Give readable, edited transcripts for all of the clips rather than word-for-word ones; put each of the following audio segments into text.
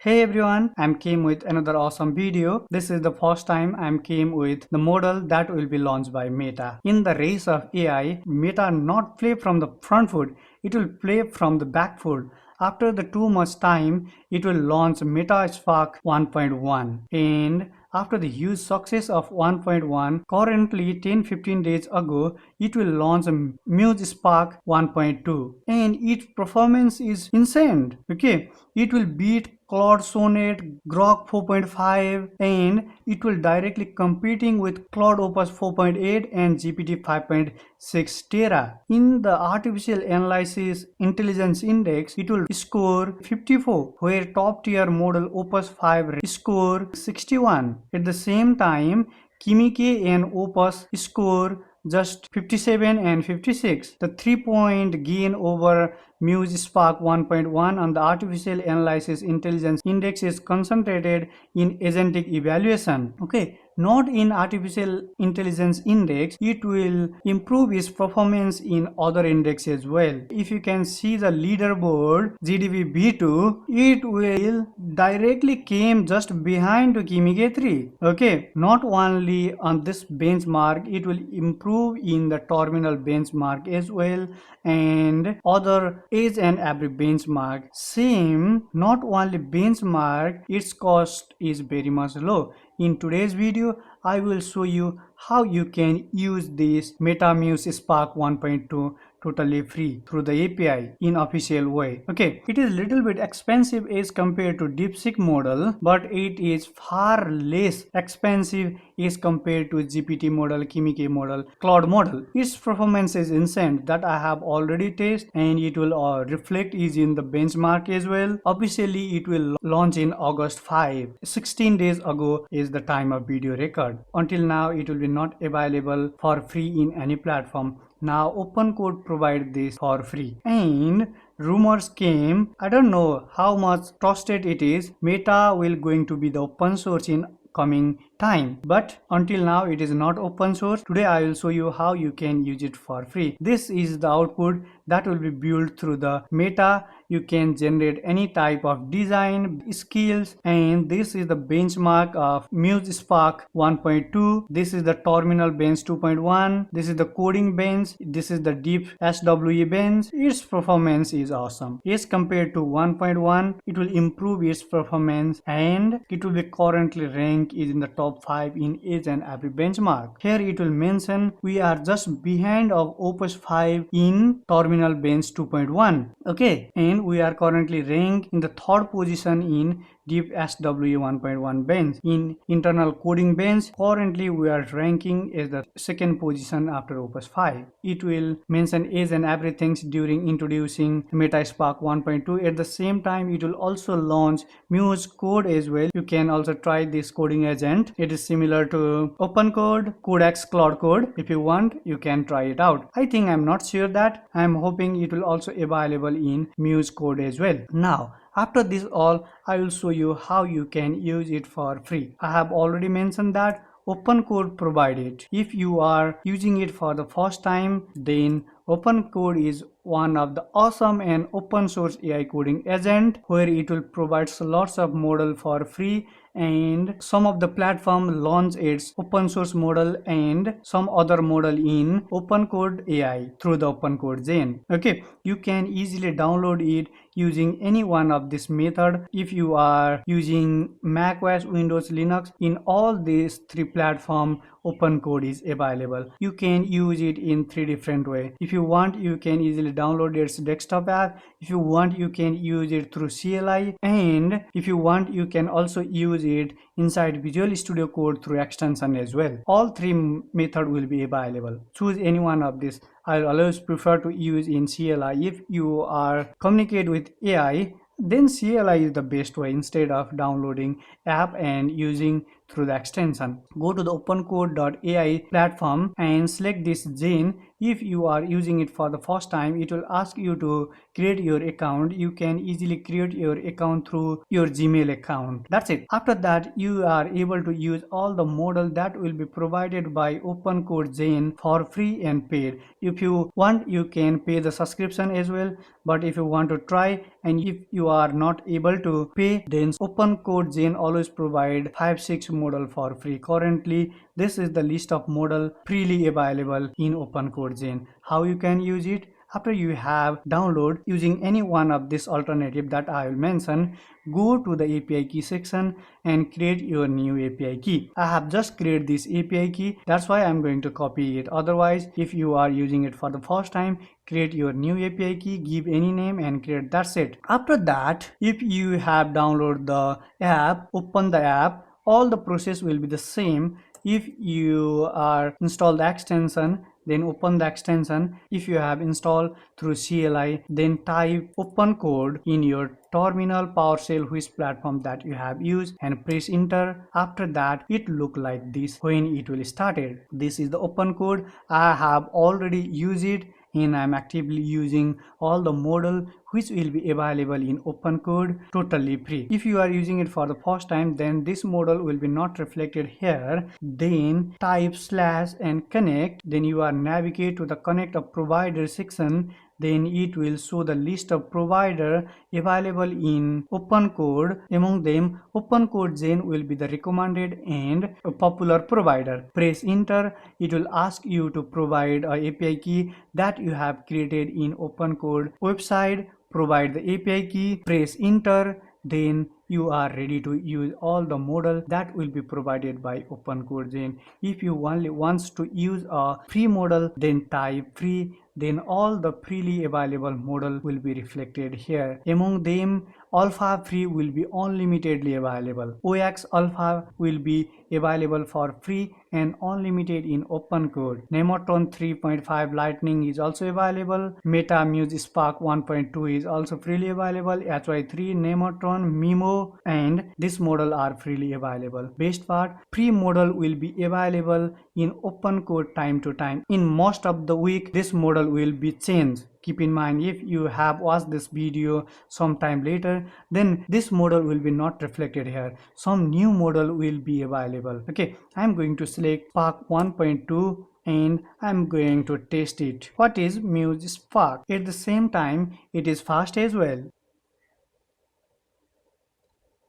Hey everyone, I'm came with another awesome video. This is the first time I'm came with the model that will be launched by Meta. In the race of AI, Meta not play from the front foot, it will play from the back foot. After the too much time, it will launch Meta Spark 1.1 and after the huge success of 1.1, currently 10-15 days ago, it will launch Muse Spark 1.2 and its performance is insane. Okay, it will beat Claude Sonnet, Grok 4.5 and it will directly competing with Claude Opus 4.8 and GPT 5.6 Tera. In the Artificial Analysis Intelligence Index, it will score 54, where top tier model Opus 5 score 61. At the same time, Kimike and Opus score just 57 and 56. The 3-point gain over Muse Spark 1.1 on the Artificial Analysis Intelligence Index is concentrated in agentic evaluation. Okay, not in Artificial Intelligence Index. It will improve its performance in other indexes as well. If you can see the leaderboard GDP B2, it will directly came just behind to Kimike 3. Okay, not only on this benchmark, it will improve in the terminal benchmark as well and other age and average benchmark. Same, not only benchmark, its cost is very much low. In today's video, I will show you how you can use this Meta Muse Spark 1.2 totally free through the API in official way. Okay, it is little bit expensive as compared to DeepSeek model, but it is far less expensive as compared to GPT model, Kimike model, Claude model. Its performance is insane that I have already tested and it will reflect is in the benchmark as well. Officially, it will launch in August 5. 16 days ago is the time of video record. Until now, it will be not available for free in any platform. Now OpenCode provide this for free and rumors came, I don't know how much trusted it is, Meta will going to be the open source in coming time, but until now it is not open source. Today I will show you how you can use it for free. This is the output that will be built through the Meta. You can generate any type of design skills and this is the benchmark of Muse Spark 1.2. This is the terminal bench 2.1. This is the coding bench. This is the deep SWE bench. Its performance is awesome. As compared to 1.1, it will improve its performance and it will be currently ranked in the top 5 in age and every benchmark. Here it will mention we are just behind of Opus 5 in terminal bench 2.1. Okay, and we are currently ranked in the third position in deep SWE 1.1 bench. In internal coding bench, currently we are ranking as the second position after Opus 5. It will mention age and everything during introducing Meta Spark 1.2. At the same time, it will also launch Muse Code as well. You can also try this coding agent. It is similar to OpenCode, Codex Claude Code. If you want, you can try it out. I think I'm not sure that. I'm hoping it will also available in Muse Code as well. Now, after this all, I will show you how you can use it for free. I have already mentioned that OpenCode provided. If you are using it for the first time, then OpenCode is one of the awesome and open source AI coding agent where it will provide lots of model for free and some of the platform launch its open source model and some other model in OpenCode AI through the OpenCode Zen. Okay, you can easily download it using any one of this method. If you are using Mac OS, Windows, Linux, in all these three platforms, OpenCode is available. You can use it in 3 different ways. If you want, you can easily download its desktop app. If you want, you can use it through CLI, and if you want, you can also use it inside Visual Studio Code through extension as well. All 3 methods will be available. Choose any one of this. I always prefer to use in CLI. If you are communicate with AI, then CLI is the best way instead of downloading app and using through the extension. Go to the OpenCode.ai platform and select this Zen. If you are using it for the first time, it will ask you to create your account. You can easily create your account through your Gmail account. That's it. After that, you are able to use all the model that will be provided by OpenCode Zen for free and paid. If you want, you can pay the subscription as well, but if you want to try and if you are not able to pay, then OpenCode Zen always provide 5-6 model for free. Currently, this is the list of model freely available in OpenCode Zen. How you can use it? After you have download using any one of this alternative that I will mention, go to the API key section and create your new API key. I have just created this API key, that's why I'm going to copy it. Otherwise, if you are using it for the first time, create your new API key, give any name and create. That's it. After that, if you have downloaded the app, open the app, all the process will be the same. If you are installed the extension, then open the extension. If you have installed through CLI, then type OpenCode in your terminal, PowerShell, which platform that you have used, and press enter. After that, it look like this when it will started. This is the OpenCode. I have already used it and I'm actively using all the model which will be available in OpenCode totally free. If you are using it for the first time, then this model will be not reflected here. Then type / and connect. Then you are navigate to the connect a provider section. Then it will show the list of provider available in OpenCode. Among them, OpenCode Zen will be the recommended and a popular provider. Press enter. It will ask you to provide a API key that you have created in OpenCode website. Provide the API key, press enter, then you are ready to use all the model that will be provided by OpenCode Zen. If you only wants to use a free model, then type free. Then all the freely available model will be reflected here. Among them, Alpha free will be unlimitedly available. OX Alpha will be available for free and unlimited in OpenCode. Nemotron 3.5 Lightning is also available. Meta Muse Spark 1.2 is also freely available. HY3, Nemotron, Mimo, and this model are freely available. Best part, free model will be available in OpenCode time to time. In most of the week, this model will be changed. Keep in mind, if you have watched this video sometime later, then this model will be not reflected here. Some new model will be available. Okay, I'm going to select Spark 1.2 and I'm going to test it. What is Muse Spark? At the same time, it is fast as well.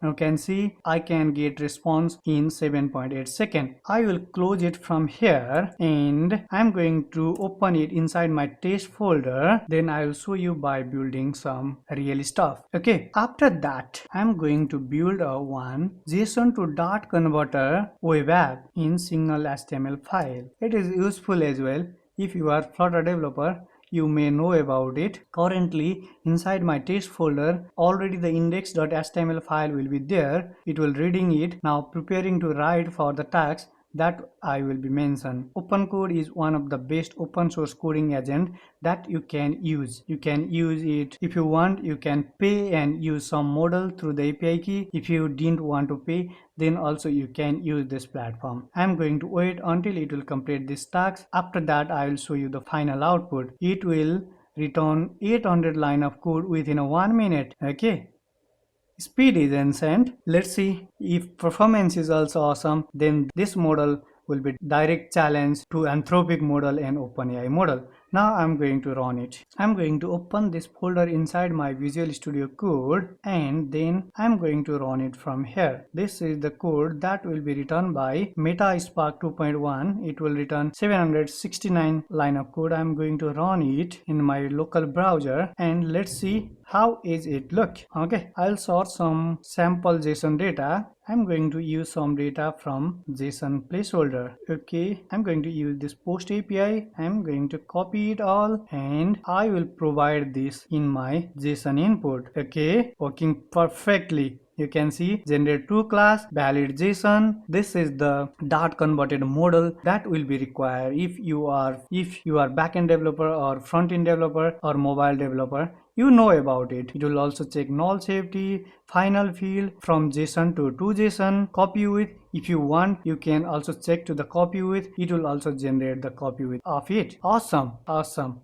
You can see I can get response in 7.8 seconds. I will close it from here and I'm going to open it inside my test folder. Then I will show you by building some real stuff. Okay, after that I'm going to build a one JSON to Dart converter web app in single HTML file. It is useful as well. If you are Flutter developer, you may know about it. Currently inside my test folder already the index.html file will be there. It will reading it now, preparing to write for the tags that I will be mentioned. OpenCode is one of the best open source coding agent that you can use. You can use it if you want. You can pay and use some model through the API key. If you didn't want to pay, then also you can use this platform. I'm going to wait until it will complete this task. After that, I will show you the final output. It will return 800 line of code within 1 minute. Okay. Speed is instant. Let's see if performance is also awesome. Then this model will be direct challenge to Anthropic model and OpenAI model. Now I'm going to run it. I'm going to open this folder inside my Visual Studio Code and then I'm going to run it from here. This is the code that will be written by Meta Spark 2.1. It will return 769 line of code. I'm going to run it in my local browser and let's see how is it look. Okay, I'll sort some sample JSON data. I'm going to use some data from JSON placeholder. Okay, I'm going to use this post API. I'm going to copy it all and I will provide this in my JSON input. Okay, working perfectly. You can see generate to class valid JSON. This is the Dart converted model that will be required if you are backend developer or front end developer or mobile developer. You know about it. It will also check null safety, final field from JSON to JSON, copy width. If you want, you can also check to the copy width. It will also generate the copy width of it. Awesome.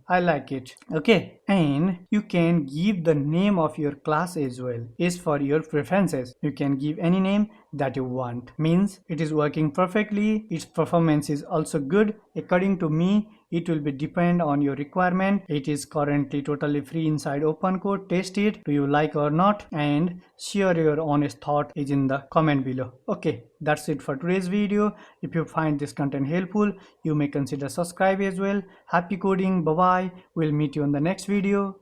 I like it. Okay, and you can give the name of your class as well. Is for your preferences. You can give any name that you want. Means it is working perfectly. Its performance is also good. According to me, it will be depend on your requirement. It is currently totally free inside OpenCode. Test it. Do you like or not? And share your honest thought is in the comment below. Okay, that's it for today's video. If you find this content helpful, you may consider subscribe as well. Happy coding. Bye bye. We'll meet you on the next video.